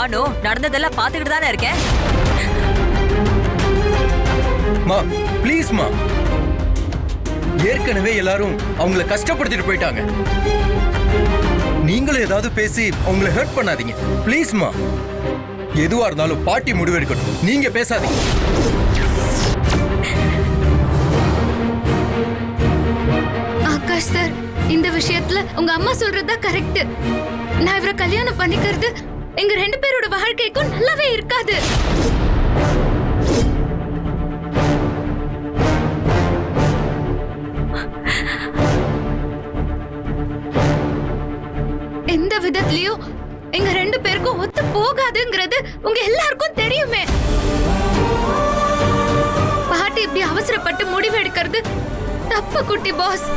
நானும் நடந்ததெல்லாம் பாத்துக்கிட்டு தானே இருக்கேன். மா ப்ளீஸ் மா, ஏற்கனவே எல்லாரும் அவங்கள கஷ்டப்படுத்திட்டு போயிட்டாங்க. நீங்களும் ஏதாவது பேசி அவங்கள ஹர்ட் பண்ணாதீங்க ப்ளீஸ்மா. எதுவா இருந்தாலும் பாட்டி முடிவெடுக்கணும், நீங்க பேசாதீங்க. ஆகாஷ் சார், இந்த விஷயத்துல உங்க அம்மா சொல்றதா கரெக்ட். நான் இவரை கல்யாணம் பண்ணிக்கிறது எங்க 2 பேரோட வாழ்க்கைக்கும் நல்லாவே இருக்காது. எந்த விதத்திலயும் எங்க 2 பேருக்கும் ஒத்து போகாதுங்கிறது உங்க எல்லாருக்கும் தெரியுமே. பாட்டி இப்படி அவசரப்பட்டு முடிவு எடுக்கிறது தப்பு குட்டி பாஸ்.